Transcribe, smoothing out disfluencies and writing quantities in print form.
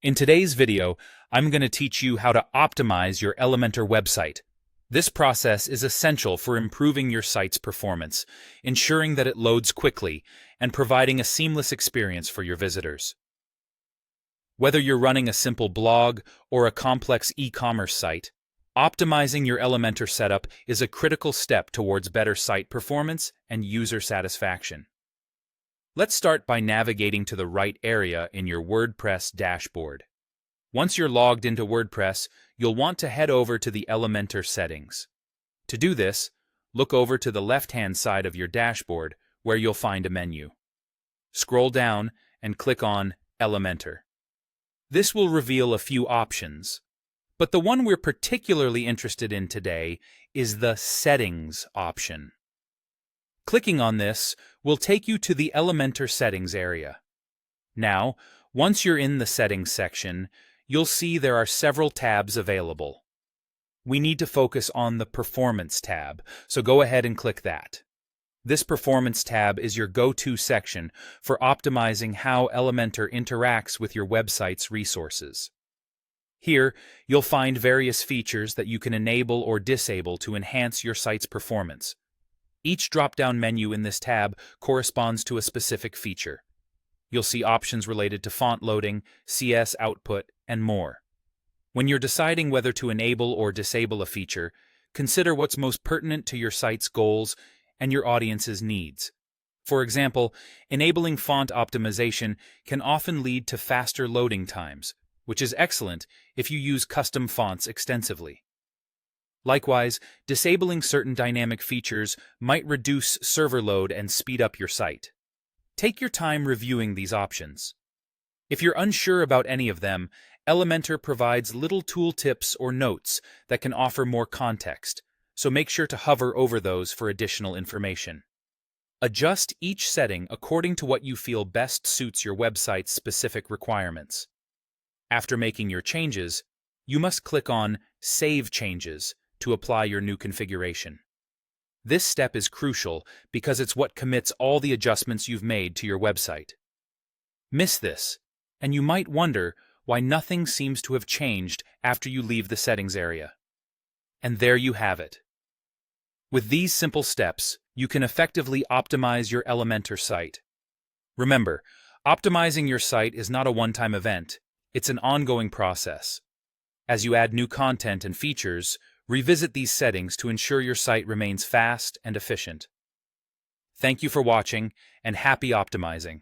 In today's video, I'm going to teach you how to optimize your Elementor website. This process is essential for improving your site's performance, ensuring that it loads quickly, and providing a seamless experience for your visitors. Whether you're running a simple blog or a complex e-commerce site, optimizing your Elementor setup is a critical step towards better site performance and user satisfaction. Let's start by navigating to the right area in your WordPress dashboard. Once you're logged into WordPress, you'll want to head over to the Elementor settings. To do this, look over to the left-hand side of your dashboard where you'll find a menu. Scroll down and click on Elementor. This will reveal a few options, but the one we're particularly interested in today is the Settings option. Clicking on this will take you to the Elementor settings area. Now, once you're in the settings section, you'll see there are several tabs available. We need to focus on the Performance tab, so go ahead and click that. This Performance tab is your go-to section for optimizing how Elementor interacts with your website's resources. Here, you'll find various features that you can enable or disable to enhance your site's performance. Each drop-down menu in this tab corresponds to a specific feature. You'll see options related to font loading, CS output, and more. When you're deciding whether to enable or disable a feature, consider what's most pertinent to your site's goals and your audience's needs. For example, enabling font optimization can often lead to faster loading times, which is excellent if you use custom fonts extensively. Likewise, disabling certain dynamic features might reduce server load and speed up your site. Take your time reviewing these options. If you're unsure about any of them, Elementor provides little tooltips or notes that can offer more context, so make sure to hover over those for additional information. Adjust each setting according to what you feel best suits your website's specific requirements. After making your changes, you must click on Save Changes to apply your new configuration. This step is crucial because it's what commits all the adjustments you've made to your website. Miss this, and you might wonder why nothing seems to have changed after you leave the settings area. And there you have it. With these simple steps, you can effectively optimize your Elementor site. Remember, optimizing your site is not a one-time event, it's an ongoing process. As you add new content and features, revisit these settings to ensure your site remains fast and efficient. Thank you for watching, and happy optimizing!